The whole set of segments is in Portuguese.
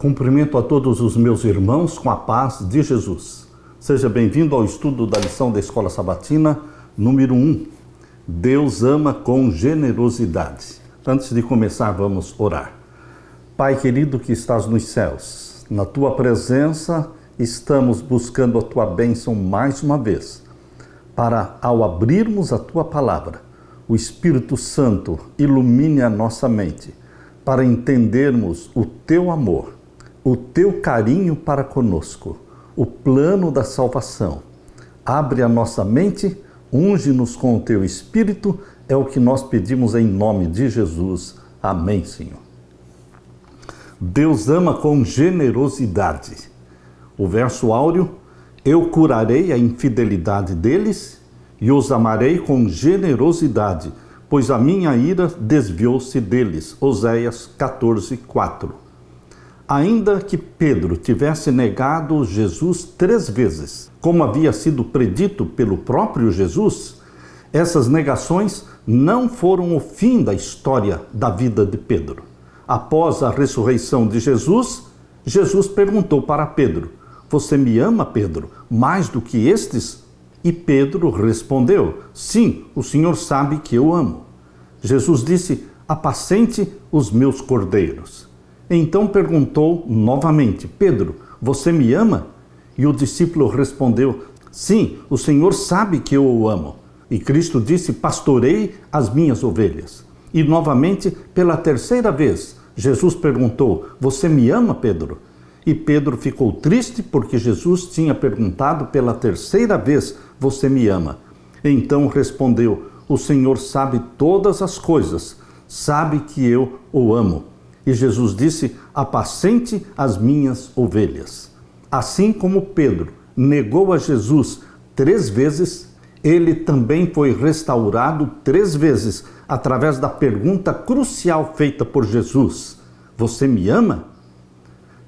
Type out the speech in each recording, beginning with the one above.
Cumprimento a todos os meus irmãos com a paz de Jesus. Seja bem-vindo ao estudo da lição da Escola Sabatina, número 1. Deus ama com generosidade. Antes de começar, vamos orar. Pai querido que estás nos céus, na Tua presença estamos buscando a Tua bênção mais uma vez, para, ao abrirmos a Tua palavra, o Espírito Santo ilumine a nossa mente, para entendermos o Teu amor, o Teu carinho para conosco, o plano da salvação. Abre a nossa mente, unge-nos com o Teu Espírito, é o que nós pedimos em nome de Jesus. Amém, Senhor. Deus ama com generosidade. O verso áureo: eu curarei a infidelidade deles e os amarei com generosidade, pois a minha ira desviou-se deles. Oséias 14:4. Ainda que Pedro tivesse negado Jesus 3 vezes, como havia sido predito pelo próprio Jesus, essas negações não foram o fim da história da vida de Pedro. Após a ressurreição de Jesus, Jesus perguntou para Pedro: você me ama, Pedro, mais do que estes? E Pedro respondeu: sim, o Senhor sabe que eu amo. Jesus disse: apacente os meus cordeiros. Então perguntou novamente: Pedro, você me ama? E o discípulo respondeu: sim, o Senhor sabe que eu o amo. E Cristo disse: pastorei as minhas ovelhas. E novamente, pela 3ª vez, Jesus perguntou: você me ama, Pedro? E Pedro ficou triste porque Jesus tinha perguntado pela 3ª vez: você me ama? Então respondeu: o Senhor sabe todas as coisas, sabe que eu o amo. E Jesus disse: apacente as minhas ovelhas. Assim como Pedro negou a Jesus 3 vezes, ele também foi restaurado 3 vezes através da pergunta crucial feita por Jesus: você me ama?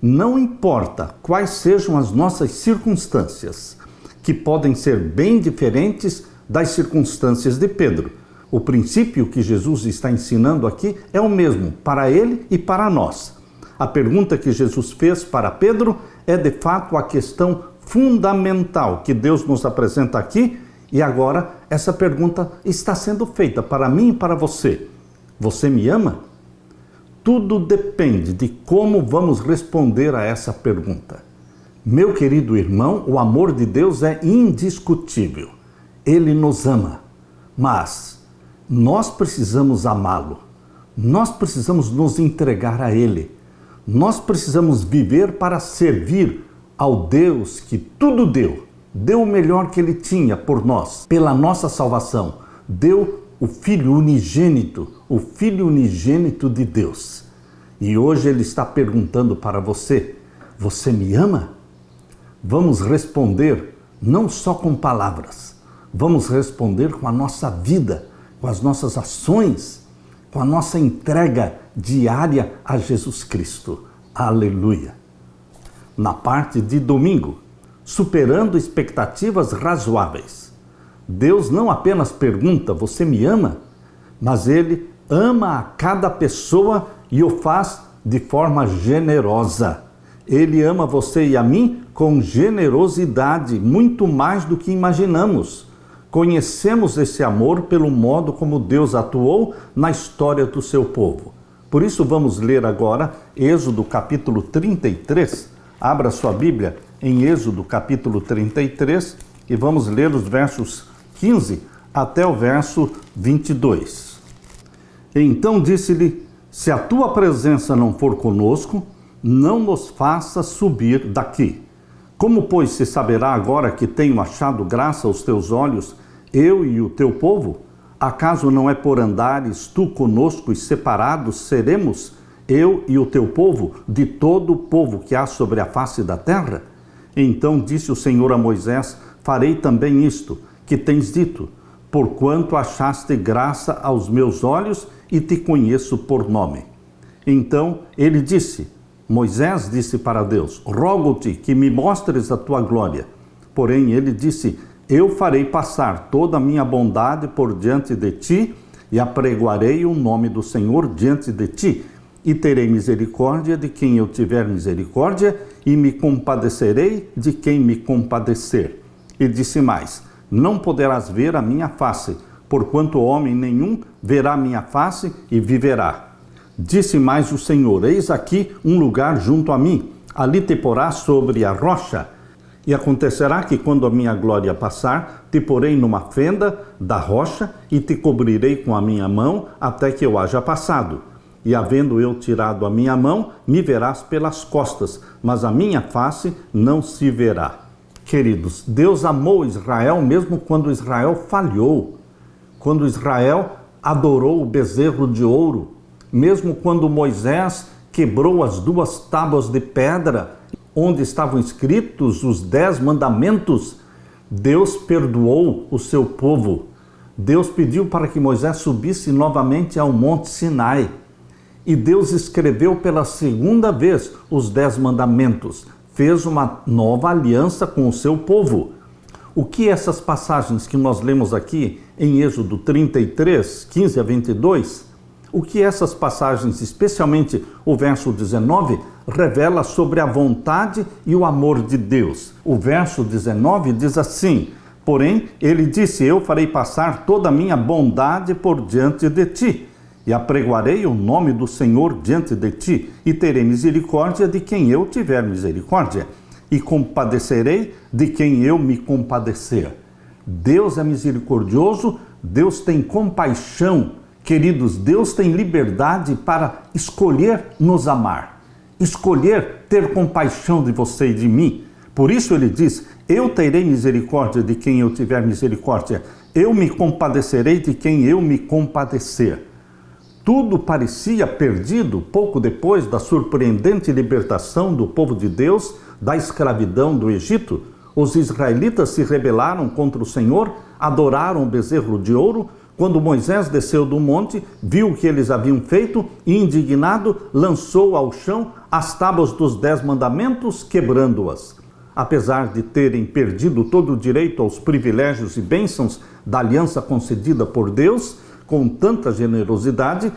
Não importa quais sejam as nossas circunstâncias, que podem ser bem diferentes das circunstâncias de Pedro. O princípio que Jesus está ensinando aqui é o mesmo para ele e para nós. A pergunta que Jesus fez para Pedro é de fato a questão fundamental que Deus nos apresenta aqui, e agora essa pergunta está sendo feita para mim e para você. Você me ama? Tudo depende de como vamos responder a essa pergunta. Meu querido irmão, o amor de Deus é indiscutível. Ele nos ama, mas nós precisamos amá-lo. Nós precisamos nos entregar a Ele. Nós precisamos viver para servir ao Deus que tudo deu. Deu o melhor que Ele tinha por nós, pela nossa salvação. Deu o Filho unigênito de Deus. E hoje Ele está perguntando para você: você me ama? Vamos responder não só com palavras, vamos responder com a nossa vida, com as nossas ações, com a nossa entrega diária a Jesus Cristo. Aleluia! Na parte de domingo, superando expectativas razoáveis. Deus não apenas pergunta: você me ama? Mas Ele ama a cada pessoa e o faz de forma generosa. Ele ama você e a mim com generosidade, muito mais do que imaginamos. Conhecemos esse amor pelo modo como Deus atuou na história do seu povo. Por isso vamos ler agora Êxodo capítulo 33. Abra sua Bíblia em Êxodo capítulo 33 e vamos ler os versos 15 até o verso 22. Então disse-lhe: se a tua presença não for conosco, não nos faça subir daqui. Como, pois, se saberá agora que tenho achado graça aos teus olhos, eu e o teu povo? Acaso não é por andares tu conosco e separados seremos, eu e o teu povo, de todo o povo que há sobre a face da terra? Então disse o Senhor a Moisés: farei também isto que tens dito, porquanto achaste graça aos meus olhos e te conheço por nome. Então ele disse: Moisés disse para Deus: rogo-te que me mostres a tua glória. Porém ele disse: eu farei passar toda a minha bondade por diante de ti e apregoarei o nome do Senhor diante de ti. e terei misericórdia de quem eu tiver misericórdia, e me compadecerei de quem me compadecer. E disse mais: não poderás ver a minha face, porquanto homem nenhum verá a minha face e viverá. Disse mais o Senhor: eis aqui um lugar junto a mim, ali te porás sobre a rocha. E acontecerá que, quando a minha glória passar, te porei numa fenda da rocha e te cobrirei com a minha mão até que eu haja passado. E havendo eu tirado a minha mão, me verás pelas costas, mas a minha face não se verá. Queridos, Deus amou Israel mesmo quando Israel falhou, quando Israel adorou o bezerro de ouro, mesmo quando Moisés quebrou as 2 tábuas de pedra, onde estavam escritos os 10 mandamentos. Deus perdoou o seu povo. Deus pediu para que Moisés subisse novamente ao Monte Sinai. E Deus escreveu pela segunda vez os 10 mandamentos. Fez uma nova aliança com o seu povo. O que essas passagens que nós lemos aqui em Êxodo 33, 15 a 22, o que essas passagens, especialmente o verso 19, revela sobre a vontade e o amor de Deus? O verso 19 diz assim: porém, ele disse: eu farei passar toda a minha bondade por diante de ti, e apregoarei o nome do Senhor diante de ti, e terei misericórdia de quem eu tiver misericórdia, e compadecerei de quem eu me compadecer. Deus é misericordioso, Deus tem compaixão. Queridos, Deus tem liberdade para escolher nos amar, escolher ter compaixão de você e de mim. Por isso ele diz: eu terei misericórdia de quem eu tiver misericórdia, eu me compadecerei de quem eu me compadecer. Tudo parecia perdido pouco depois da surpreendente libertação do povo de Deus da escravidão do Egito. Os israelitas se rebelaram contra o Senhor, adoraram o bezerro de ouro. Quando Moisés desceu do monte, viu o que eles haviam feito e, indignado, lançou ao chão as tábuas dos 10 mandamentos, quebrando-as. Apesar de terem perdido todo o direito aos privilégios e bênçãos da aliança concedida por Deus, com tanta generosidade,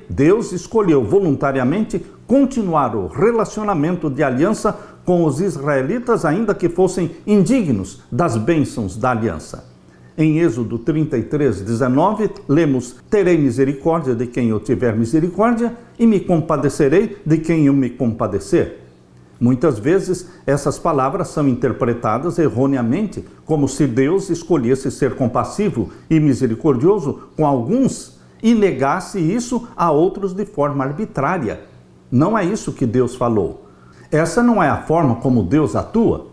Deus, escolheu voluntariamente continuar o relacionamento de aliança com os israelitas, ainda que fossem indignos das bênçãos da aliança. Em Êxodo 33, 19, lemos: terei misericórdia de quem eu tiver misericórdia, e me compadecerei de quem eu me compadecer. Muitas vezes essas palavras são interpretadas erroneamente, como se Deus escolhesse ser compassivo e misericordioso com alguns e negasse isso a outros de forma arbitrária. Não é isso que Deus falou. Essa não é a forma como Deus atua.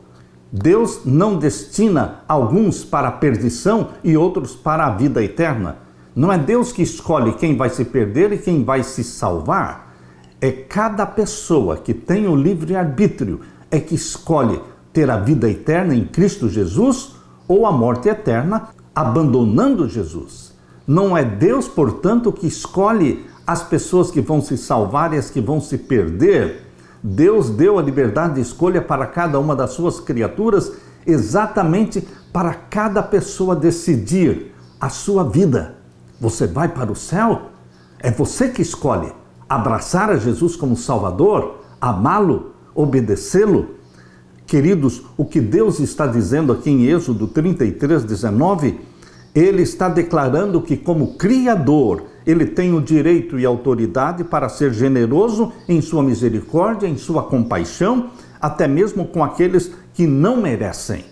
Deus não destina alguns para a perdição e outros para a vida eterna. Não é Deus que escolhe quem vai se perder e quem vai se salvar. É cada pessoa que tem o livre-arbítrio é que escolhe ter a vida eterna em Cristo Jesus ou a morte eterna abandonando Jesus. Não é Deus, portanto, que escolhe as pessoas que vão se salvar e as que vão se perder. Deus deu a liberdade de escolha para cada uma das suas criaturas, exatamente para cada pessoa decidir a sua vida. Você vai para o céu? É você que escolhe abraçar a Jesus como Salvador, amá-lo, obedecê-lo. Queridos, o que Deus está dizendo aqui em Êxodo 33, 19, Ele está declarando que, como Criador, Ele tem o direito e autoridade para ser generoso em sua misericórdia, em sua compaixão, até mesmo com aqueles que não merecem.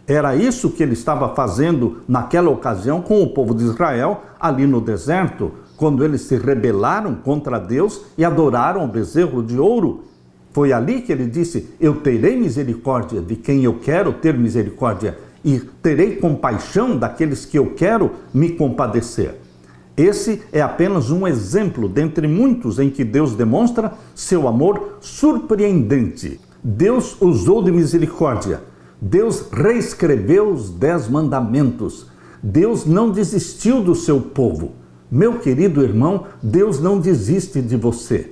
Era isso que Ele estava fazendo naquela ocasião com o povo de Israel, ali no deserto, quando eles se rebelaram contra Deus e adoraram o bezerro de ouro. Foi ali que Ele disse: eu terei misericórdia de quem eu quero ter misericórdia e terei compaixão daqueles que eu quero me compadecer. Esse é apenas um exemplo dentre muitos em que Deus demonstra seu amor surpreendente. Deus usou de misericórdia. Deus reescreveu os 10 mandamentos. Deus não desistiu do seu povo. Meu querido irmão, Deus não desiste de você.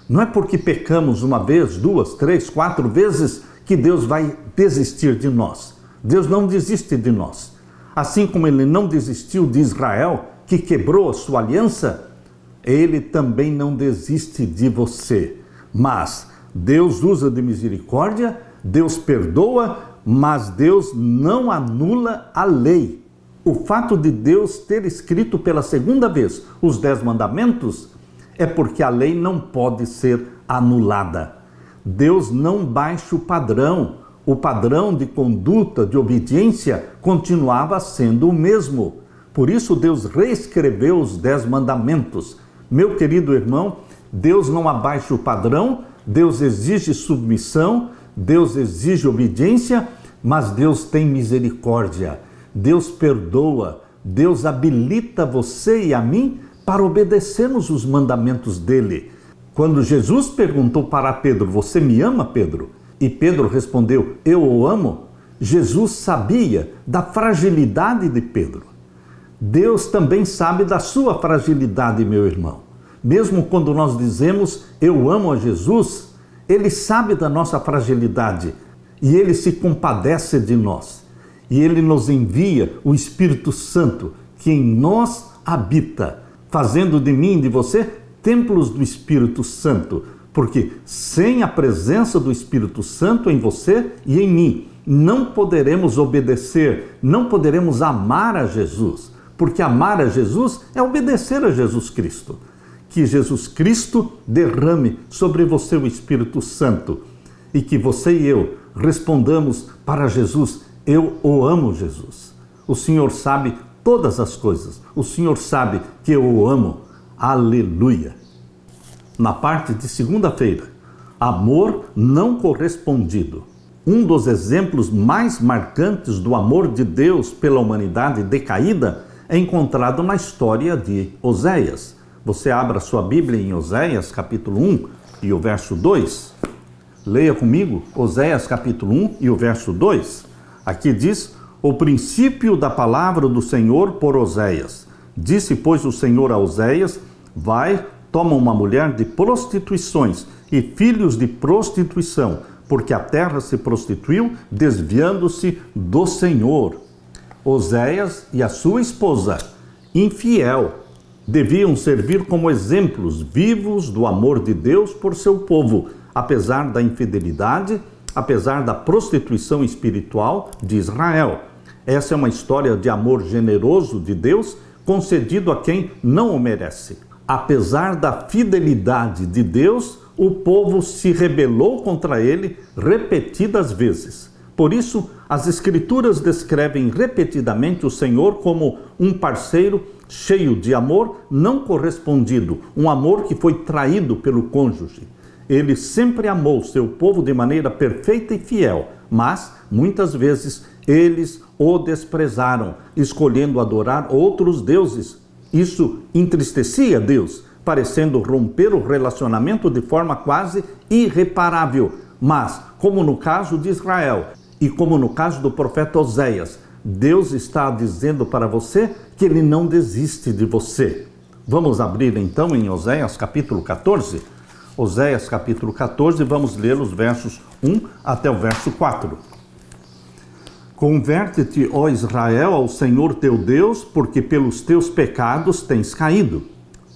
Não é porque pecamos uma vez, 2, 3, 4 vezes que Deus vai desistir de nós. Deus não desiste de nós. Assim como Ele não desistiu de Israel, que quebrou a sua aliança, Ele também não desiste de você. Mas Deus usa de misericórdia, Deus perdoa, mas Deus não anula a lei. O fato de Deus ter escrito pela segunda vez os 10 mandamentos é porque a lei não pode ser anulada. Deus não baixa o padrão de conduta, de obediência, continuava sendo o mesmo. Por isso Deus reescreveu os 10 mandamentos. Meu querido irmão, Deus não abaixa o padrão, Deus exige submissão, Deus exige obediência, mas Deus tem misericórdia, Deus perdoa, Deus habilita você e a mim para obedecermos os mandamentos dele. Quando Jesus perguntou para Pedro, você me ama, Pedro? E Pedro respondeu, eu o amo. Jesus sabia da fragilidade de Pedro. Deus também sabe da sua fragilidade, meu irmão. Mesmo quando nós dizemos, eu amo a Jesus, Ele sabe da nossa fragilidade e Ele se compadece de nós. E Ele nos envia o Espírito Santo, que em nós habita, fazendo de mim e de você templos do Espírito Santo. Porque sem a presença do Espírito Santo em você e em mim, não poderemos obedecer, não poderemos amar a Jesus. Porque amar a Jesus é obedecer a Jesus Cristo. Que Jesus Cristo derrame sobre você o Espírito Santo e que você e eu respondamos para Jesus, eu o amo, Jesus. O Senhor sabe todas as coisas, o Senhor sabe que eu o amo. Aleluia! Na parte de segunda-feira, amor não correspondido. Um dos exemplos mais marcantes do amor de Deus pela humanidade decaída é encontrado na história de Oséias. Você abra sua Bíblia em Oséias, capítulo 1 e o verso 2. Leia comigo Oséias, capítulo 1 e o verso 2. Aqui diz, o princípio da palavra do Senhor por Oséias. Disse, pois, o Senhor a Oséias, vai, toma uma mulher de prostituições e filhos de prostituição, porque a terra se prostituiu, desviando-se do Senhor. Oséias e a sua esposa, infiel, deviam servir como exemplos vivos do amor de Deus por seu povo, apesar da infidelidade, apesar da prostituição espiritual de Israel. Essa é uma história de amor generoso de Deus, concedido a quem não o merece. Apesar da fidelidade de Deus, o povo se rebelou contra ele repetidas vezes. Por isso, as Escrituras descrevem repetidamente o Senhor como um parceiro cheio de amor não correspondido, um amor que foi traído pelo cônjuge. Ele sempre amou seu povo de maneira perfeita e fiel, mas, muitas vezes, eles o desprezaram, escolhendo adorar outros deuses. Isso entristecia Deus, parecendo romper o relacionamento de forma quase irreparável. Mas, como no caso de Israel e como no caso do profeta Oséias, Deus está dizendo para você que Ele não desiste de você. Vamos abrir então em Oséias capítulo 14. Oséias capítulo 14, vamos ler os versos 1 até o verso 4. Converte-te, ó Israel, ao Senhor teu Deus, porque pelos teus pecados tens caído.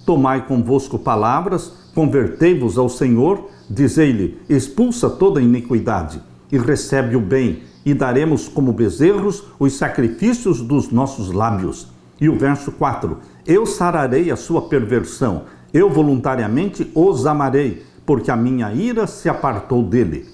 Tomai convosco palavras, convertei-vos ao Senhor, dizei-lhe, expulsa toda iniquidade e recebe o bem, e daremos como bezerros os sacrifícios dos nossos lábios. E o verso 4, eu sararei a sua perversão, eu voluntariamente os amarei, porque a minha ira se apartou dele.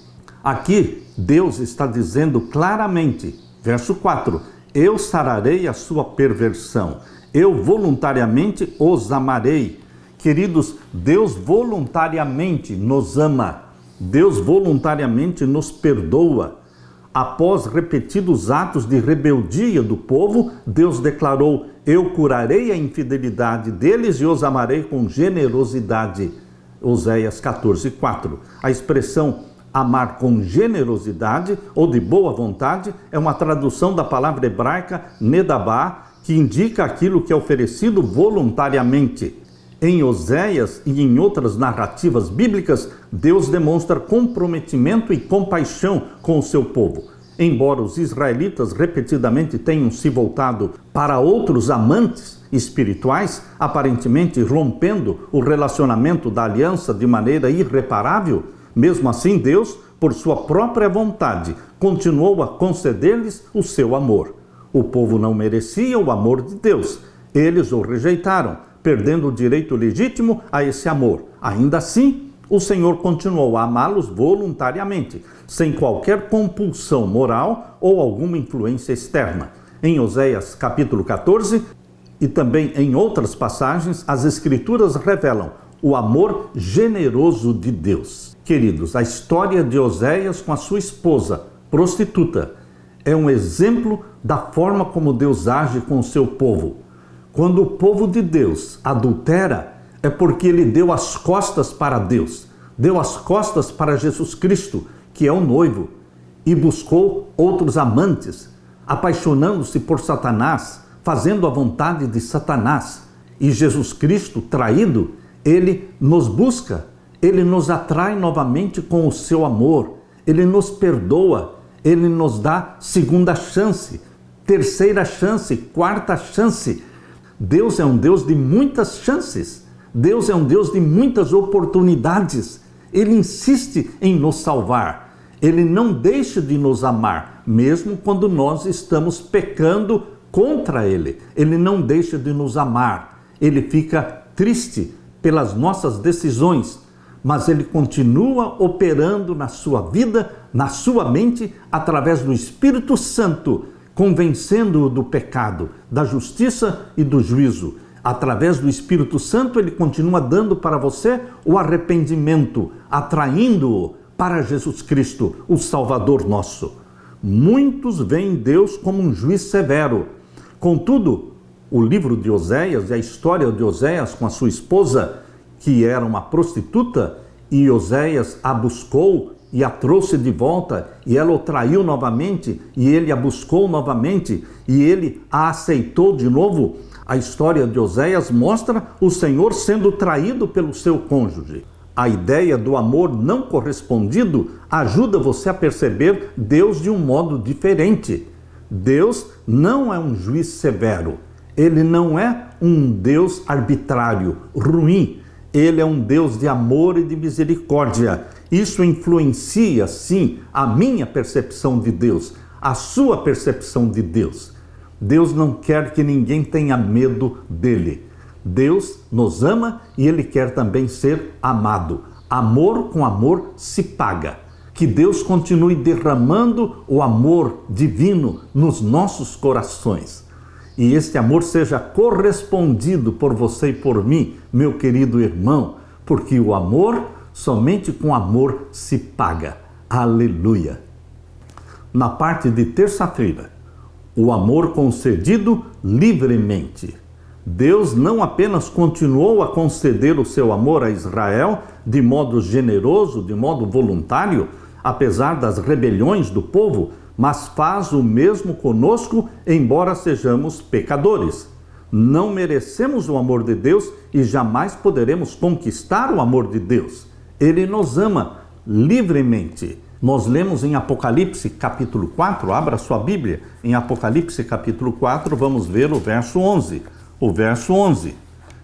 Aqui, Deus está dizendo claramente, verso 4, eu sararei a sua perversão, eu voluntariamente os amarei. Queridos, Deus voluntariamente nos ama, Deus voluntariamente nos perdoa. Após repetidos atos de rebeldia do povo, Deus declarou, eu curarei a infidelidade deles e os amarei com generosidade. Oséias 14, 4. A expressão amar com generosidade ou de boa vontade é uma tradução da palavra hebraica nedabá, que indica aquilo que é oferecido voluntariamente. Em Oséias e em outras narrativas bíblicas, Deus demonstra comprometimento e compaixão com o seu povo. Embora os israelitas repetidamente tenham se voltado para outros amantes, espirituais, aparentemente rompendo o relacionamento da aliança de maneira irreparável. Mesmo assim, Deus, por sua própria vontade, continuou a conceder-lhes o seu amor. O povo não merecia o amor de Deus. Eles o rejeitaram, perdendo o direito legítimo a esse amor. Ainda assim, o Senhor continuou a amá-los voluntariamente, sem qualquer compulsão moral ou alguma influência externa. Em Oséias capítulo 14 e também em outras passagens, as Escrituras revelam o amor generoso de Deus. Queridos, a história de Oséias com a sua esposa, prostituta, é um exemplo da forma como Deus age com o seu povo. Quando o povo de Deus adultera, é porque ele deu as costas para Deus, deu as costas para Jesus Cristo, que é o noivo, e buscou outros amantes, apaixonando-se por Satanás, fazendo a vontade de Satanás. E Jesus Cristo, traído, ele nos busca, ele nos atrai novamente com o seu amor, ele nos perdoa, ele nos dá segunda chance, terceira chance, quarta chance. Deus é um Deus de muitas chances. Deus é um Deus de muitas oportunidades. Ele insiste em nos salvar. Ele não deixa de nos amar, mesmo quando nós estamos pecando contra Ele. Ele não deixa de nos amar. Ele fica triste pelas nossas decisões, mas Ele continua operando na sua vida, na sua mente, através do Espírito Santo, convencendo-o do pecado, da justiça e do juízo. Através do Espírito Santo, Ele continua dando para você o arrependimento, atraindo-o para Jesus Cristo, o Salvador nosso. Muitos veem Deus como um juiz severo. Contudo, o livro de Oséias e a história de Oséias com a sua esposa, que era uma prostituta, e Oséias a buscou e a trouxe de volta, e ela o traiu novamente, e ele a buscou novamente, e ele a aceitou de novo. A história de Oséias mostra o Senhor sendo traído pelo seu cônjuge. A ideia do amor não correspondido ajuda você a perceber Deus de um modo diferente. Deus não é um juiz severo. Ele não é um Deus arbitrário, ruim. Ele é um Deus de amor e de misericórdia. Isso influencia, sim, a minha percepção de Deus, a sua percepção de Deus. Deus não quer que ninguém tenha medo dele. Deus nos ama e Ele quer também ser amado. Amor com amor se paga. Que Deus continue derramando o amor divino nos nossos corações. E este amor seja correspondido por você e por mim, meu querido irmão, porque o amor, somente com amor se paga. Aleluia! Na parte de terça-feira, o amor concedido livremente. Deus não apenas continuou a conceder o seu amor a Israel de modo generoso, de modo voluntário, apesar das rebeliões do povo, mas faz o mesmo conosco, embora sejamos pecadores. Não merecemos o amor de Deus e jamais poderemos conquistar o amor de Deus. Ele nos ama livremente. Nós lemos em Apocalipse capítulo 4, abra sua Bíblia, em Apocalipse capítulo 4, vamos ver o verso 11. O verso 11.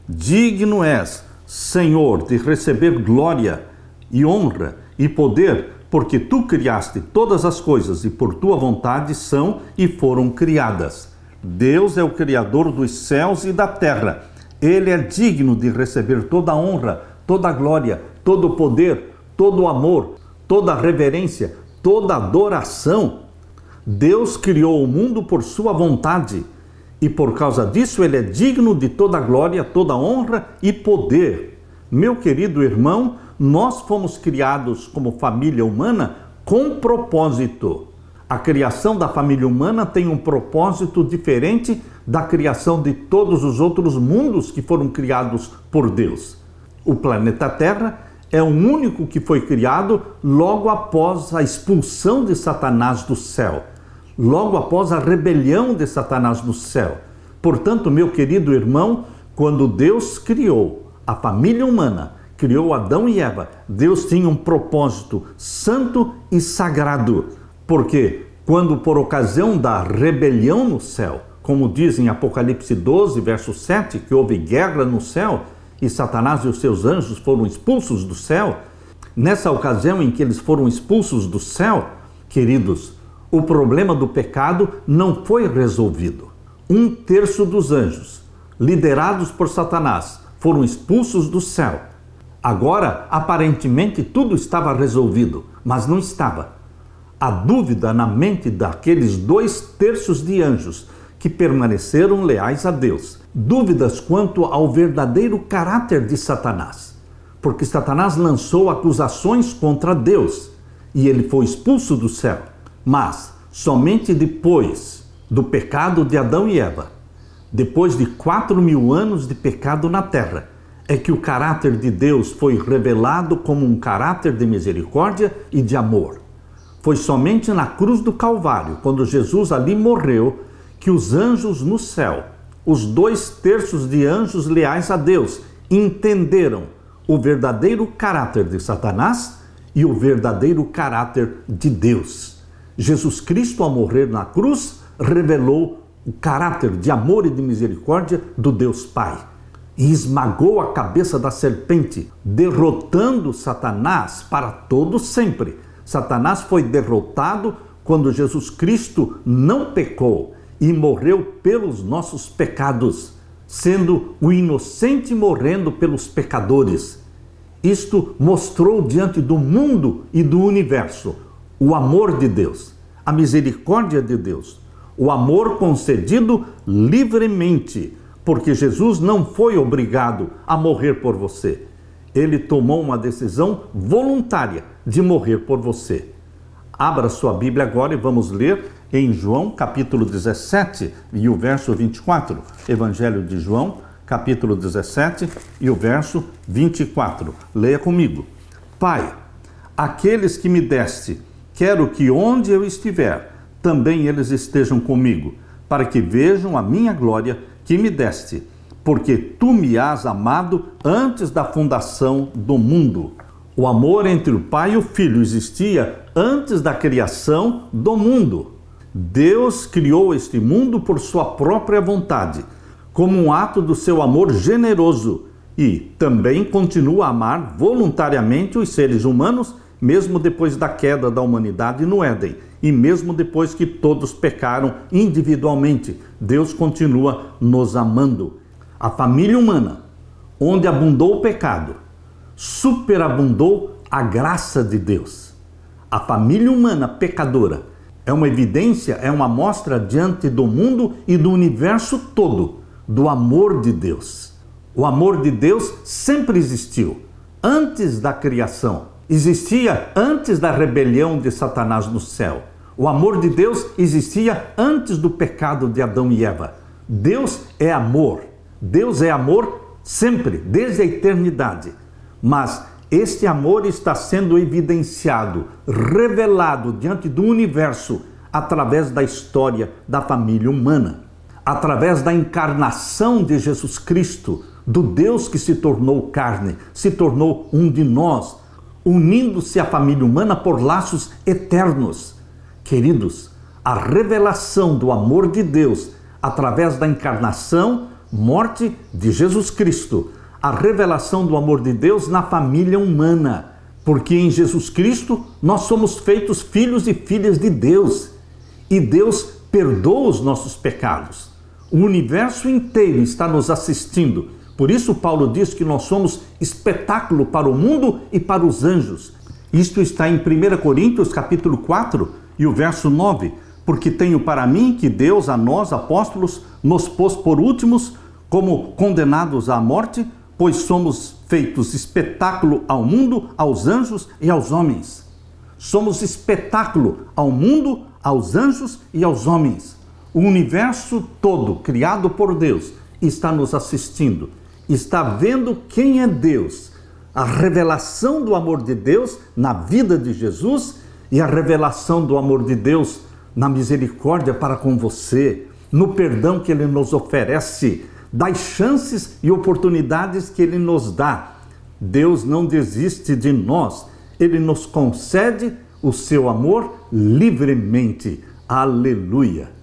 Digno és, Senhor, de receber glória e honra e poder, porque tu criaste todas as coisas e por tua vontade são e foram criadas. Deus é o Criador dos céus e da terra. Ele é digno de receber toda a honra, toda a glória, todo o poder, todo o amor, toda a reverência, toda a adoração. Deus criou o mundo por sua vontade e por causa disso Ele é digno de toda a glória, toda a honra e poder. Meu querido irmão, nós fomos criados como família humana com propósito. A criação da família humana tem um propósito diferente da criação de todos os outros mundos que foram criados por Deus. O planeta Terra é o único que foi criado logo após a expulsão de Satanás do céu, logo após a rebelião de Satanás no céu. Portanto, meu querido irmão, quando Deus criou a família humana, criou Adão e Eva, Deus tinha um propósito santo e sagrado, porque quando por ocasião da rebelião no céu, como diz em Apocalipse 12, verso 7, que houve guerra no céu e Satanás e os seus anjos foram expulsos do céu. Nessa ocasião em que eles foram expulsos do céu, queridos, o problema do pecado não foi resolvido. 1/3 dos anjos, liderados por Satanás, foram expulsos do céu. Agora, aparentemente, tudo estava resolvido, mas não estava. A dúvida na mente daqueles 2/3 de anjos que permaneceram leais a Deus. Dúvidas quanto ao verdadeiro caráter de Satanás. Porque Satanás lançou acusações contra Deus e ele foi expulso do céu. Mas somente depois do pecado de Adão e Eva, depois de 4.000 anos de pecado na terra, é que o caráter de Deus foi revelado como um caráter de misericórdia e de amor. Foi somente na cruz do Calvário, quando Jesus ali morreu, que os anjos no céu, os 2/3 de anjos leais a Deus, entenderam o verdadeiro caráter de Satanás e o verdadeiro caráter de Deus. Jesus Cristo, ao morrer na cruz, revelou o caráter de amor e de misericórdia do Deus Pai. E esmagou a cabeça da serpente, derrotando Satanás para todo sempre. Satanás foi derrotado quando Jesus Cristo não pecou e morreu pelos nossos pecados, sendo o inocente morrendo pelos pecadores. Isto mostrou diante do mundo e do universo o amor de Deus, a misericórdia de Deus, o amor concedido livremente, porque Jesus não foi obrigado a morrer por você. Ele tomou uma decisão voluntária de morrer por você. Abra sua Bíblia agora e vamos ler em João, capítulo 17 e o verso 24. Evangelho de João, capítulo 17 e o verso 24. Leia comigo. Pai, aqueles que me deste, quero que onde eu estiver, também eles estejam comigo, para que vejam a minha glória que me deste, porque tu me has amado antes da fundação do mundo. O amor entre o Pai e o Filho existia antes da criação do mundo. Deus criou este mundo por sua própria vontade, como um ato do seu amor generoso, e também continua a amar voluntariamente os seres humanos, mesmo depois da queda da humanidade no Éden, e mesmo depois que todos pecaram individualmente, Deus continua nos amando. A família humana, onde abundou o pecado, superabundou a graça de Deus. A família humana pecadora é uma evidência, é uma mostra diante do mundo e do universo todo do amor de Deus. O amor de Deus sempre existiu, antes da criação. Existia antes da rebelião de Satanás no céu. O amor de Deus existia antes do pecado de Adão e Eva. Deus é amor. Deus é amor sempre, desde a eternidade. Mas este amor está sendo evidenciado, revelado diante do universo através da história da família humana, através da encarnação de Jesus Cristo, do Deus que se tornou carne, se tornou um de nós, unindo-se à família humana por laços eternos. Queridos, a revelação do amor de Deus através da encarnação, morte de Jesus Cristo, a revelação do amor de Deus na família humana, porque em Jesus Cristo nós somos feitos filhos e filhas de Deus, e Deus perdoa os nossos pecados. O universo inteiro está nos assistindo. Por isso Paulo diz que nós somos espetáculo para o mundo e para os anjos. Isto está em 1 Coríntios capítulo 4 e o verso 9. Porque tenho para mim que Deus a nós, apóstolos, nos pôs por últimos como condenados à morte, pois somos feitos espetáculo ao mundo, aos anjos e aos homens. Somos espetáculo ao mundo, aos anjos e aos homens. O universo todo, criado por Deus, está nos assistindo. Está vendo quem é Deus, a revelação do amor de Deus na vida de Jesus e a revelação do amor de Deus na misericórdia para com você, no perdão que Ele nos oferece, das chances e oportunidades que Ele nos dá. Deus não desiste de nós, Ele nos concede o seu amor livremente. Aleluia!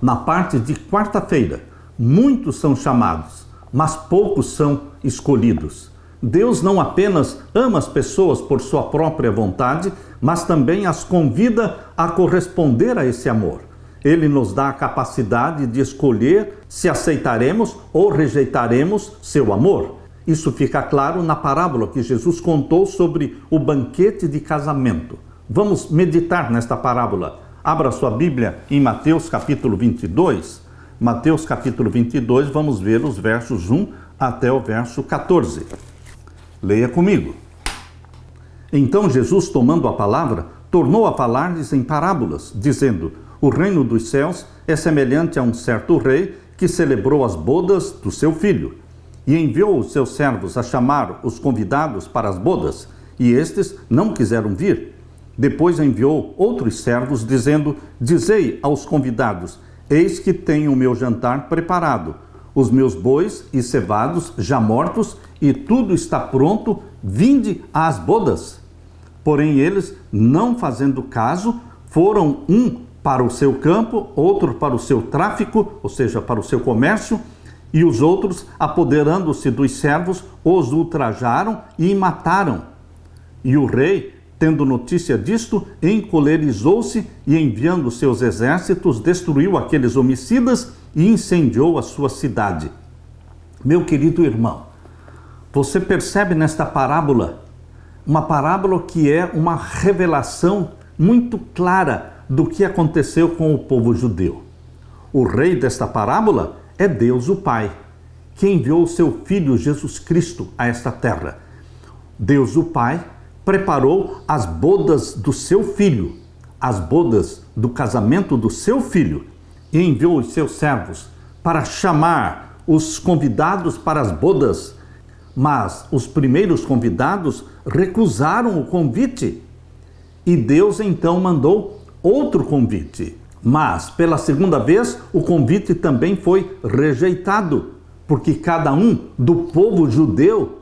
na parte de quarta-feira. Muitos são chamados, mas poucos são escolhidos. Deus não apenas ama as pessoas por sua própria vontade, mas também as convida a corresponder a esse amor. Ele nos dá a capacidade de escolher se aceitaremos ou rejeitaremos seu amor. Isso fica claro na parábola que Jesus contou sobre o banquete de casamento. Vamos meditar nesta parábola. Abra sua Bíblia em Mateus capítulo 22. Mateus capítulo 22, vamos ver os versos 1 até o verso 14. Leia comigo. Então Jesus, tomando a palavra, tornou a falar-lhes em parábolas, dizendo: o reino dos céus é semelhante a um certo rei que celebrou as bodas do seu filho. E enviou os seus servos a chamar os convidados para as bodas, e estes não quiseram vir. Depois enviou outros servos, dizendo: dizei aos convidados: eis que tenho o meu jantar preparado, os meus bois e cevados já mortos, e tudo está pronto, vinde às bodas. Porém eles, não fazendo caso, foram um para o seu campo, outro para o seu tráfico, ou seja, para o seu comércio, e os outros, apoderando-se dos servos, os ultrajaram e mataram. E o rei, tendo notícia disto, encolerizou-se e, enviando seus exércitos, destruiu aqueles homicidas e incendiou a sua cidade. Meu querido irmão, você percebe nesta parábola, uma parábola que é uma revelação muito clara do que aconteceu com o povo judeu. O rei desta parábola é Deus o Pai, que enviou o seu Filho Jesus Cristo a esta terra. Deus o Pai preparou as bodas do seu Filho, as bodas do casamento do seu Filho, e enviou os seus servos para chamar os convidados para as bodas. Mas os primeiros convidados recusaram o convite, e Deus então mandou outro convite. Mas, pela segunda vez, o convite também foi rejeitado, porque cada um do povo judeu,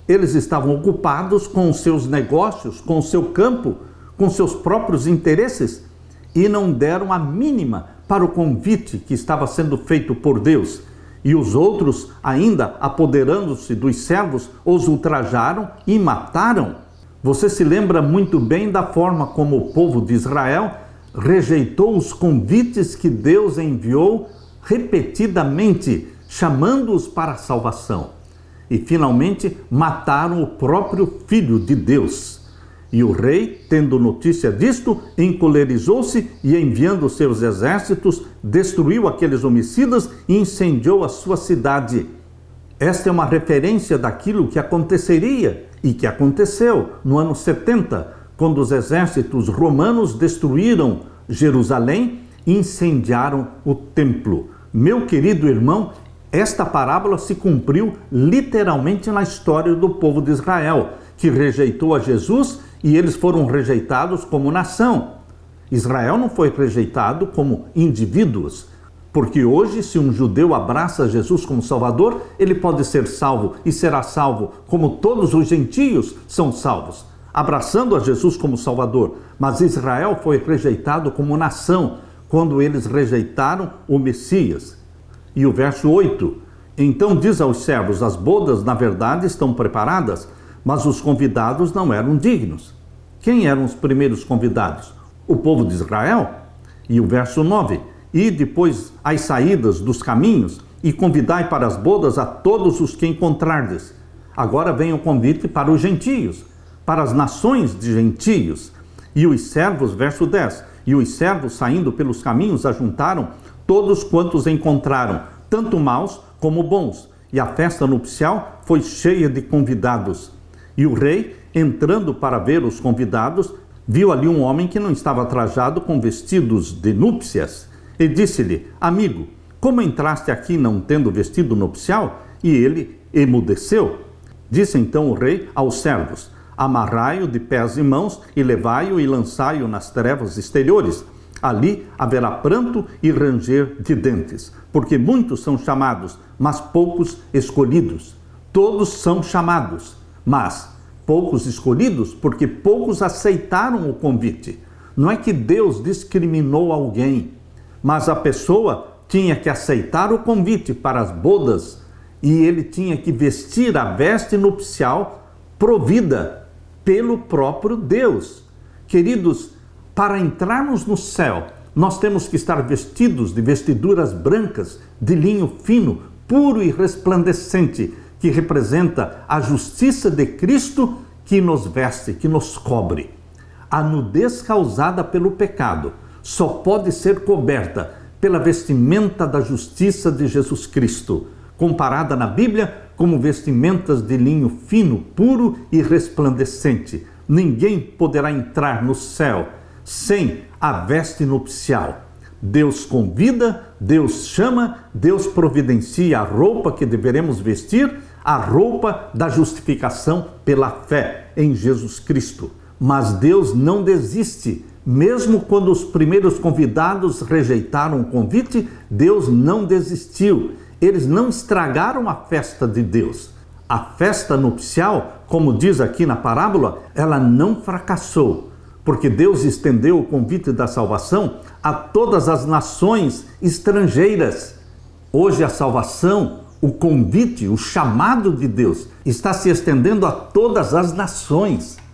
eles estavam ocupados com os seus negócios, com o seu campo, com seus próprios interesses, e não deram a mínima para o convite que estava sendo feito por Deus. E os outros, ainda apoderando-se dos servos, os ultrajaram e mataram. Você se lembra muito bem da forma como o povo de Israel rejeitou os convites que Deus enviou repetidamente, chamando-os para a salvação. E finalmente mataram o próprio Filho de Deus. E o rei, tendo notícia disto, encolerizou-se e, enviando seus exércitos, destruiu aqueles homicidas e incendiou a sua cidade. Esta é uma referência daquilo que aconteceria e que aconteceu no ano 70, quando os exércitos romanos destruíram Jerusalém e incendiaram o templo. Meu querido irmão, esta parábola se cumpriu literalmente na história do povo de Israel, que rejeitou a Jesus e eles foram rejeitados como nação. Israel não foi rejeitado como indivíduos, porque hoje, se um judeu abraça Jesus como Salvador, ele pode ser salvo e será salvo como todos os gentios são salvos, abraçando a Jesus como Salvador. Mas Israel foi rejeitado como nação quando eles rejeitaram o Messias. E o verso 8, então diz aos servos: as bodas na verdade estão preparadas, mas os convidados não eram dignos. Quem eram os primeiros convidados? O povo de Israel. E o verso 9, e depois as saídas dos caminhos, e convidai para as bodas a todos os que encontrardes. Agora vem o convite para os gentios, para as nações de gentios. E os servos, verso 10, e os servos saindo pelos caminhos ajuntaram todos quantos encontraram, tanto maus como bons. E a festa nupcial foi cheia de convidados. E o rei, entrando para ver os convidados, viu ali um homem que não estava trajado com vestidos de núpcias. E disse-lhe: amigo, como entraste aqui não tendo vestido nupcial? E ele emudeceu. Disse então o rei aos servos: amarrai-o de pés e mãos e levai-o e lançai-o nas trevas exteriores. Ali haverá pranto e ranger de dentes, porque muitos são chamados, mas poucos escolhidos. Todos são chamados, mas poucos escolhidos, porque poucos aceitaram o convite. Não é que Deus discriminou alguém, mas a pessoa tinha que aceitar o convite para as bodas e ele tinha que vestir a veste nupcial provida pelo próprio Deus. Queridos, para entrarmos no céu, nós temos que estar vestidos de vestiduras brancas, de linho fino, puro e resplandecente, que representa a justiça de Cristo que nos veste, que nos cobre. A nudez causada pelo pecado só pode ser coberta pela vestimenta da justiça de Jesus Cristo, comparada na Bíblia como vestimentas de linho fino, puro e resplandecente. Ninguém poderá entrar no céu sem a veste nupcial. Deus convida, Deus chama, Deus providencia a roupa que deveremos vestir, a roupa da justificação pela fé em Jesus Cristo. Mas Deus não desiste. Mesmo quando os primeiros convidados rejeitaram o convite, Deus não desistiu. Eles não estragaram a festa de Deus. A festa nupcial, como diz aqui na parábola, ela não fracassou, porque Deus estendeu o convite da salvação a todas as nações estrangeiras. Hoje a salvação, o convite, o chamado de Deus está se estendendo a todas as nações.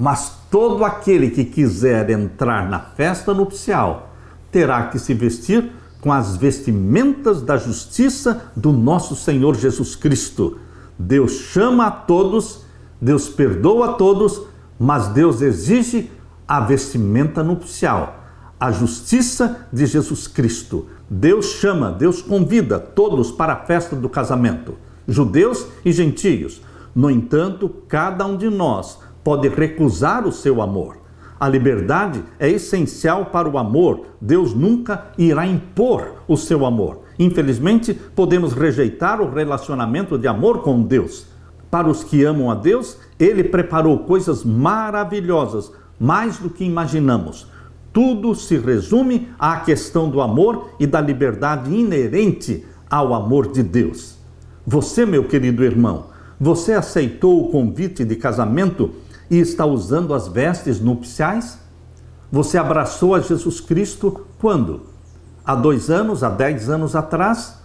Mas todo aquele que quiser entrar na festa nupcial terá que se vestir com as vestimentas da justiça do nosso Senhor Jesus Cristo. Deus chama a todos, Deus perdoa a todos, mas Deus exige a vestimenta nupcial, a justiça de Jesus Cristo. Deus chama, Deus convida todos para a festa do casamento, judeus e gentios. No entanto, cada um de nós pode recusar o seu amor. A liberdade é essencial para o amor. Deus nunca irá impor o seu amor. Infelizmente, podemos rejeitar o relacionamento de amor com Deus. Para os que amam a Deus, Ele preparou coisas maravilhosas, mais do que imaginamos. Tudo se resume à questão do amor e da liberdade inerente ao amor de Deus. Você, meu querido irmão, você aceitou o convite de casamento e está usando as vestes nupciais? Você abraçou a Jesus Cristo quando? Há 2 anos, há 10 anos atrás?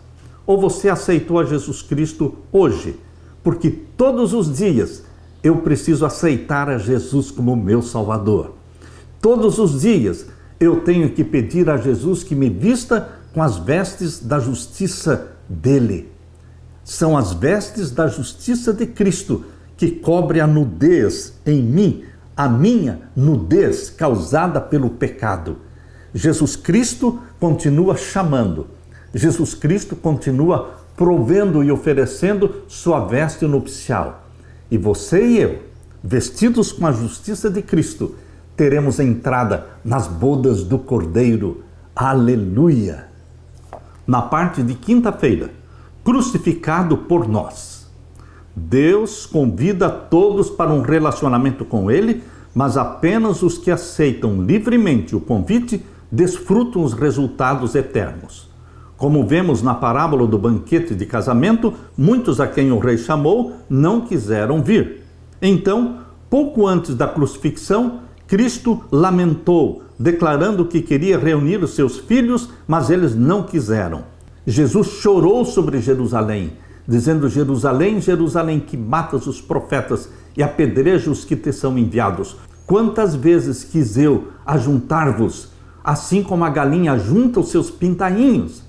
Ou você aceitou a Jesus Cristo hoje? Porque todos os dias eu preciso aceitar a Jesus como meu Salvador. Todos os dias eu tenho que pedir a Jesus que me vista com as vestes da justiça dele. São as vestes da justiça de Cristo que cobre a nudez em mim, a minha nudez causada pelo pecado. Jesus Cristo continua chamando. Jesus Cristo continua provendo e oferecendo sua veste nupcial. E você e eu, vestidos com a justiça de Cristo, teremos entrada nas bodas do Cordeiro. Aleluia! Na parte de quinta-feira, crucificado por nós. Deus convida todos para um relacionamento com Ele, mas apenas os que aceitam livremente o convite desfrutam os resultados eternos. Como vemos na parábola do banquete de casamento, muitos a quem o rei chamou não quiseram vir. Então, pouco antes da crucifixão, Cristo lamentou, declarando que queria reunir os seus filhos, mas eles não quiseram. Jesus chorou sobre Jerusalém, dizendo: Jerusalém, Jerusalém, que matas os profetas e apedreja os que te são enviados. Quantas vezes quis eu ajuntar-vos, assim como a galinha ajunta os seus pintainhos.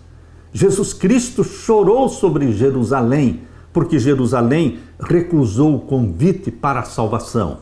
Jesus Cristo chorou sobre Jerusalém, porque Jerusalém recusou o convite para a salvação.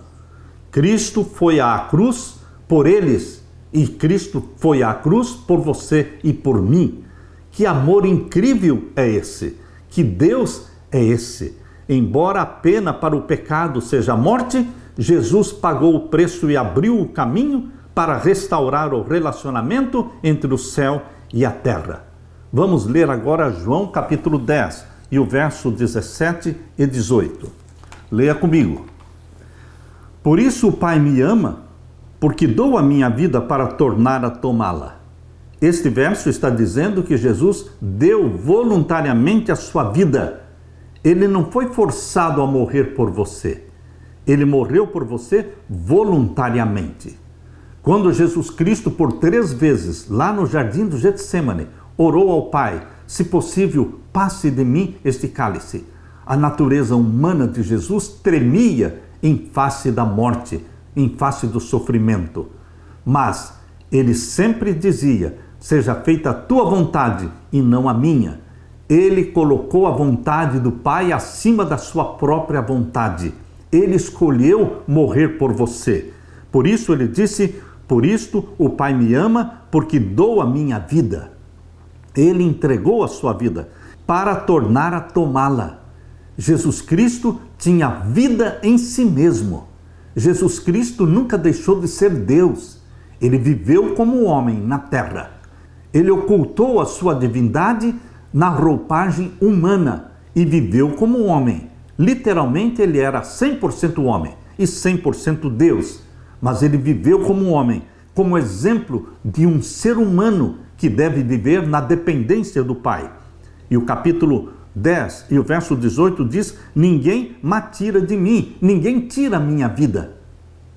Cristo foi à cruz por eles, e Cristo foi à cruz por você e por mim. Que amor incrível é esse! Que Deus é esse? Embora a pena para o pecado seja a morte, Jesus pagou o preço e abriu o caminho para restaurar o relacionamento entre o céu e a terra. Vamos ler agora João capítulo 10 e o verso 17 e 18. Leia comigo. Por isso o Pai me ama, porque dou a minha vida para tornar a tomá-la. Este verso está dizendo que Jesus deu voluntariamente a sua vida. Ele não foi forçado a morrer por você. Ele morreu por você voluntariamente. Quando Jesus Cristo, por 3 vezes, lá no jardim do Getsêmani, orou ao Pai, se possível, passe de mim este cálice. A natureza humana de Jesus tremia em face da morte, em face do sofrimento. Mas ele sempre dizia: seja feita a tua vontade e não a minha. Ele colocou a vontade do Pai acima da sua própria vontade. Ele escolheu morrer por você. Por isso ele disse: por isto o Pai me ama, porque dou a minha vida. Ele entregou a sua vida para tornar a tomá-la. Jesus Cristo tinha vida em si mesmo. Jesus Cristo nunca deixou de ser Deus. Ele viveu como homem na terra. Ele ocultou a sua divindade na roupagem humana e viveu como homem. Literalmente ele era 100% homem e 100% Deus. Mas ele viveu como homem, como exemplo de um ser humano que deve viver na dependência do Pai. E o capítulo 10 e o verso 18 diz: ninguém me tira de mim, ninguém tira a minha vida.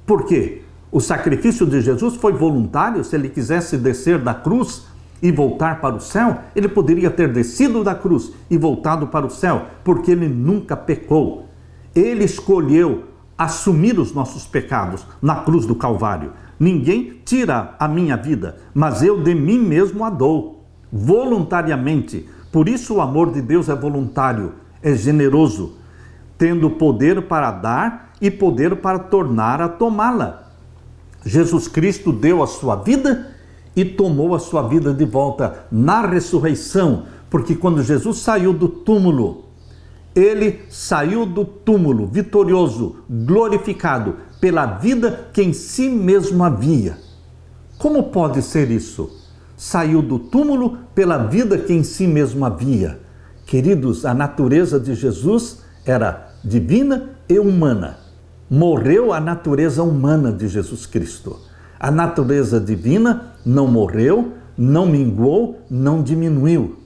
Por quê? O sacrifício de Jesus foi voluntário. Se ele quisesse descer da cruz e voltar para o céu, ele poderia ter descido da cruz e voltado para o céu, porque ele nunca pecou. Ele escolheu assumir os nossos pecados na cruz do Calvário. Ninguém tira a minha vida, mas eu de mim mesmo a dou, voluntariamente. Por isso o amor de Deus é voluntário, é generoso, tendo poder para dar e poder para tornar a tomá-la. Jesus Cristo deu a sua vida e tomou a sua vida de volta na ressurreição, porque quando Jesus saiu do túmulo, ele saiu do túmulo vitorioso, glorificado, pela vida que em si mesmo havia. Como pode ser isso? Saiu do túmulo pela vida que em si mesmo havia. Queridos, a natureza de Jesus era divina e humana. Morreu a natureza humana de Jesus Cristo. A natureza divina não morreu, não minguou, não diminuiu.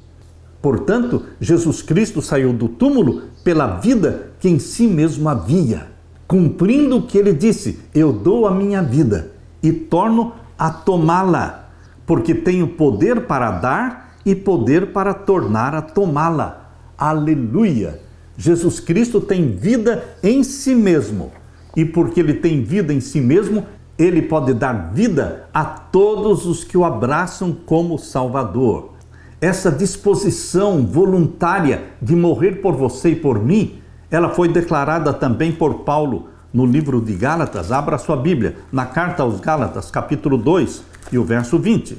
Portanto, Jesus Cristo saiu do túmulo pela vida que em si mesmo havia, cumprindo o que ele disse: eu dou a minha vida e torno a tomá-la, porque tenho poder para dar e poder para tornar a tomá-la. Aleluia! Jesus Cristo tem vida em si mesmo, e porque ele tem vida em si mesmo, ele pode dar vida a todos os que o abraçam como Salvador. Essa disposição voluntária de morrer por você e por mim, ela foi declarada também por Paulo no livro de Gálatas. Abra sua Bíblia, na carta aos Gálatas, capítulo 2 e o verso 20.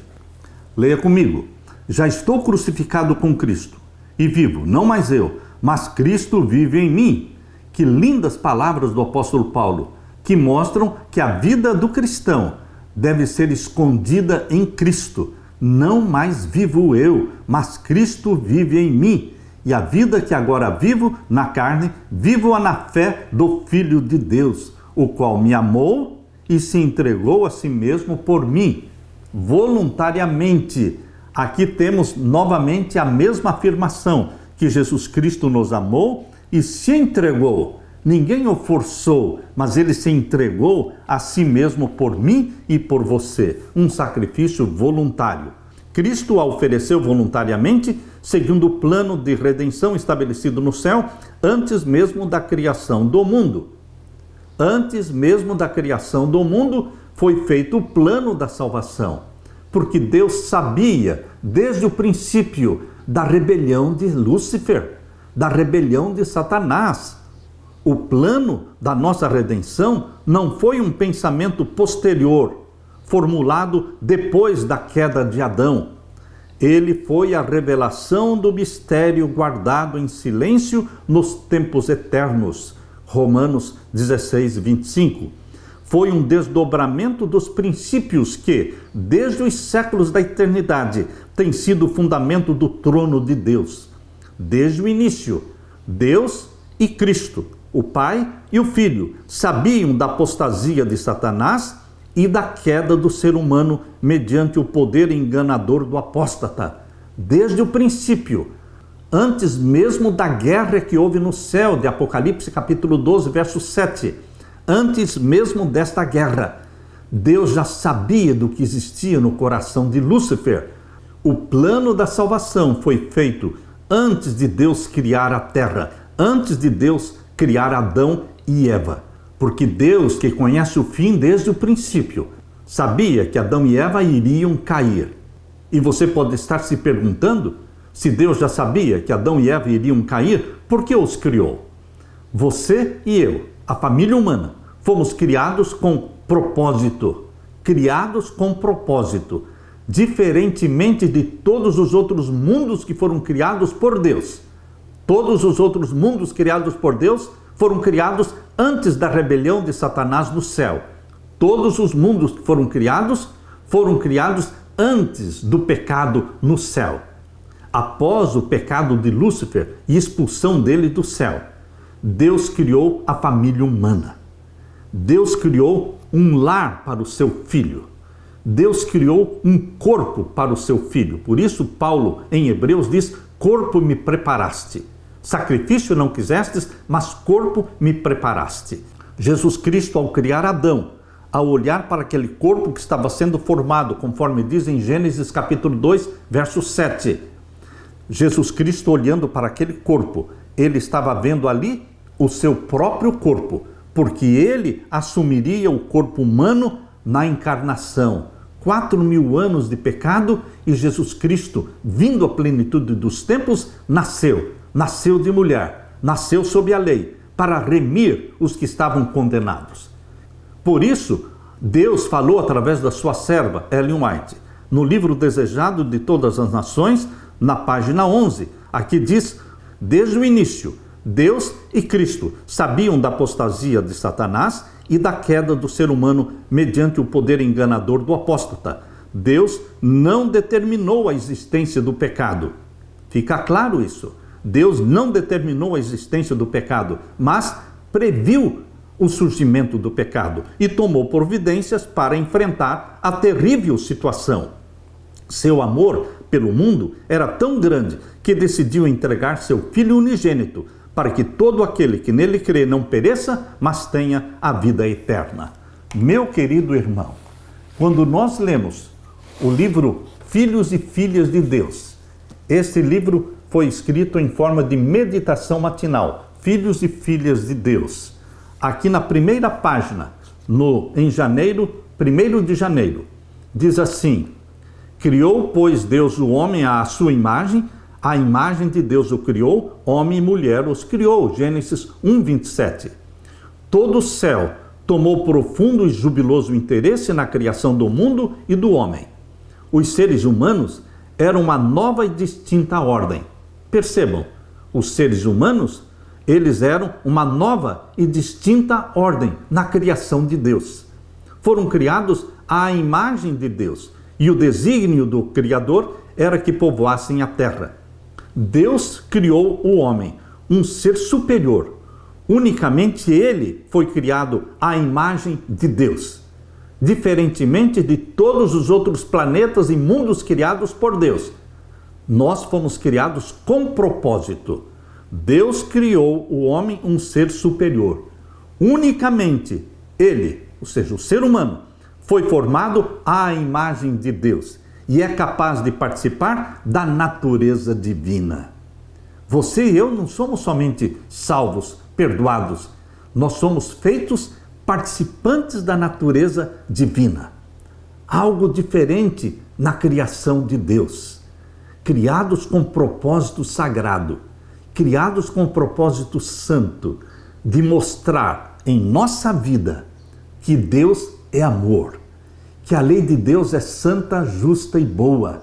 Leia comigo. Já estou crucificado com Cristo e vivo, não mais eu, mas Cristo vive em mim. Que lindas palavras do apóstolo Paulo, que mostram que a vida do cristão deve ser escondida em Cristo. Não mais vivo eu, mas Cristo vive em mim. E a vida que agora vivo na carne, vivo-a na fé do Filho de Deus, o qual me amou e se entregou a si mesmo por mim, voluntariamente. Aqui temos novamente a mesma afirmação, que Jesus Cristo nos amou e se entregou. Ninguém o forçou, mas ele se entregou a si mesmo por mim e por você. Um sacrifício voluntário. Cristo a ofereceu voluntariamente, segundo o plano de redenção estabelecido no céu, antes mesmo da criação do mundo. Antes mesmo da criação do mundo, foi feito o plano da salvação. Porque Deus sabia, desde o princípio, da rebelião de Lúcifer, da rebelião de Satanás. O plano da nossa redenção não foi um pensamento posterior, formulado depois da queda de Adão. Ele foi a revelação do mistério guardado em silêncio nos tempos eternos. Romanos 16, 25. Foi um desdobramento dos princípios que, desde os séculos da eternidade, tem sido o fundamento do trono de Deus. Desde o início, Deus e Cristo, o Pai e o Filho, sabiam da apostasia de Satanás e da queda do ser humano mediante o poder enganador do apóstata. Desde o princípio, antes mesmo da guerra que houve no céu, de Apocalipse capítulo 12, verso 7, antes mesmo desta guerra, Deus já sabia do que existia no coração de Lúcifer. O plano da salvação foi feito antes de Deus criar a terra, antes de Deus criar Adão e Eva. Porque Deus, que conhece o fim desde o princípio, sabia que Adão e Eva iriam cair. E você pode estar se perguntando, se Deus já sabia que Adão e Eva iriam cair, por que os criou? Você e eu, a família humana, fomos criados com propósito. Criados com propósito. Diferentemente de todos os outros mundos que foram criados por Deus. Todos os outros mundos criados por Deus foram criados antes da rebelião de Satanás no céu. Todos os mundos que foram criados antes do pecado no céu. Após o pecado de Lúcifer e expulsão dele do céu, Deus criou a família humana. Deus criou um lar para o seu filho. Deus criou um corpo para o seu filho. Por isso, Paulo, em Hebreus, diz: corpo me preparaste. Sacrifício não quisestes, mas corpo me preparaste. Jesus Cristo, ao criar Adão, ao olhar para aquele corpo que estava sendo formado, conforme diz em Gênesis capítulo 2, verso 7, Jesus Cristo olhando para aquele corpo, ele estava vendo ali o seu próprio corpo, porque ele assumiria o corpo humano na encarnação. 4.000 anos de pecado e Jesus Cristo, vindo à plenitude dos tempos, nasceu de mulher, nasceu sob a lei, para remir os que estavam condenados. Por isso, Deus falou através da sua serva, Ellen White, no livro Desejado de Todas as Nações, na página 11, aqui diz: desde o início, Deus e Cristo sabiam da apostasia de Satanás e da queda do ser humano mediante o poder enganador do apóstata. Deus não determinou a existência do pecado. Fica claro isso. Deus não determinou a existência do pecado, mas previu o surgimento do pecado e tomou providências para enfrentar a terrível situação. Seu amor pelo mundo era tão grande que decidiu entregar seu Filho unigênito para que todo aquele que nele crê não pereça, mas tenha a vida eterna. Meu querido irmão, quando nós lemos o livro Filhos e Filhas de Deus, este livro foi escrito em forma de meditação matinal, Filhos e Filhas de Deus. Aqui na primeira página, em janeiro, 1º de janeiro, diz assim: criou, pois, Deus o homem à sua imagem, a imagem de Deus o criou, homem e mulher os criou. Gênesis 1:27. Todo o céu tomou profundo e jubiloso interesse na criação do mundo e do homem. Os seres humanos eram uma nova e distinta ordem. Percebam, os seres humanos, eles eram uma nova e distinta ordem na criação de Deus. Foram criados à imagem de Deus e o desígnio do Criador era que povoassem a terra. Deus criou o homem, um ser superior. Unicamente ele foi criado à imagem de Deus. Diferentemente de todos os outros planetas e mundos criados por Deus, nós fomos criados com propósito. Deus criou o homem um ser superior. Unicamente ele, ou seja, o ser humano, foi formado à imagem de Deus e é capaz de participar da natureza divina. Você e eu não somos somente salvos, perdoados, nós somos feitos participantes da natureza divina. Algo diferente na criação de Deus. Criados com propósito sagrado, criados com propósito santo, de mostrar em nossa vida que Deus é amor, que a lei de Deus é santa, justa e boa.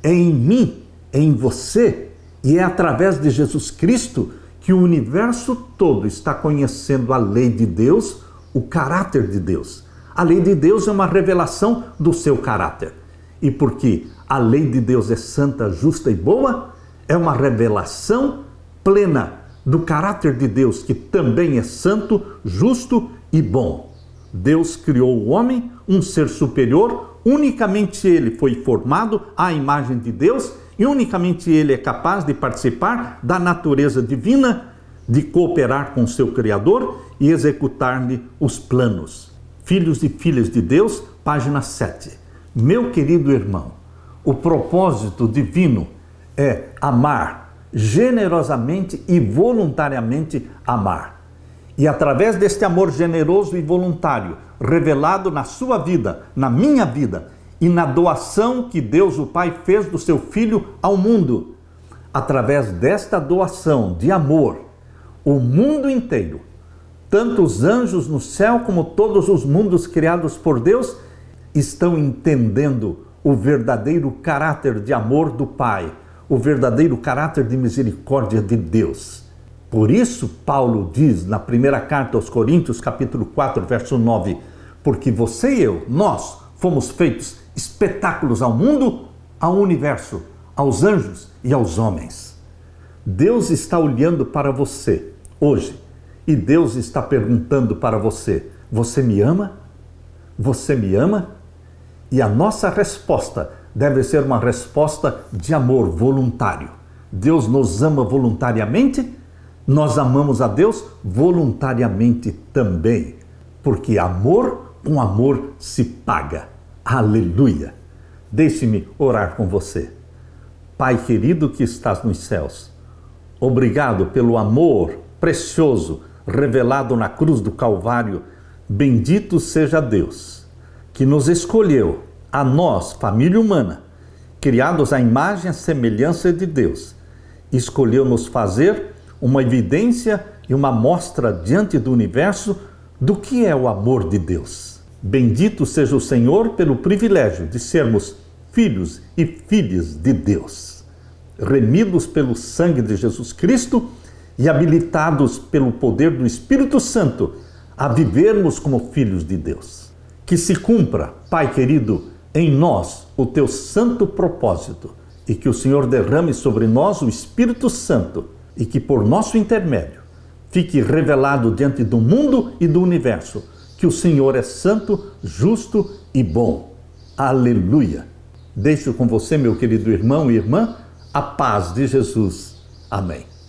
É em mim, é em você e é através de Jesus Cristo que o universo todo está conhecendo a lei de Deus, o caráter de Deus. A lei de Deus é uma revelação do seu caráter. E porque a lei de Deus é santa, justa e boa, é uma revelação plena do caráter de Deus, que também é santo, justo e bom. Deus criou o homem, um ser superior, unicamente ele foi formado à imagem de Deus e unicamente ele é capaz de participar da natureza divina, de cooperar com seu Criador e executar-lhe os planos. Filhos e Filhas de Deus, página 7. Meu querido irmão, o propósito divino é amar, generosamente e voluntariamente amar. E através deste amor generoso e voluntário, revelado na sua vida, na minha vida, e na doação que Deus o Pai fez do seu Filho ao mundo, através desta doação de amor, o mundo inteiro, tanto os anjos no céu como todos os mundos criados por Deus, estão entendendo o verdadeiro caráter de amor do Pai, o verdadeiro caráter de misericórdia de Deus. Por isso, Paulo diz na primeira carta aos Coríntios, capítulo 4, verso 9, porque você e eu, nós, fomos feitos espetáculos ao mundo, ao universo, aos anjos e aos homens. Deus está olhando para você hoje e Deus está perguntando para você, você me ama? Você me ama? E a nossa resposta deve ser uma resposta de amor voluntário. Deus nos ama voluntariamente, nós amamos a Deus voluntariamente também, porque amor com amor se paga. Aleluia! Deixe-me orar com você. Pai querido que estás nos céus, obrigado pelo amor precioso revelado na cruz do Calvário. Bendito seja Deus, que nos escolheu, a nós, família humana, criados à imagem e semelhança de Deus, escolheu nos fazer uma evidência e uma mostra diante do universo do que é o amor de Deus. Bendito seja o Senhor pelo privilégio de sermos filhos e filhas de Deus, remidos pelo sangue de Jesus Cristo e habilitados pelo poder do Espírito Santo a vivermos como filhos de Deus. Que se cumpra, Pai querido, em nós o teu santo propósito e que o Senhor derrame sobre nós o Espírito Santo e que por nosso intermédio fique revelado diante do mundo e do universo que o Senhor é santo, justo e bom. Aleluia! Deixo com você, meu querido irmão e irmã, a paz de Jesus. Amém.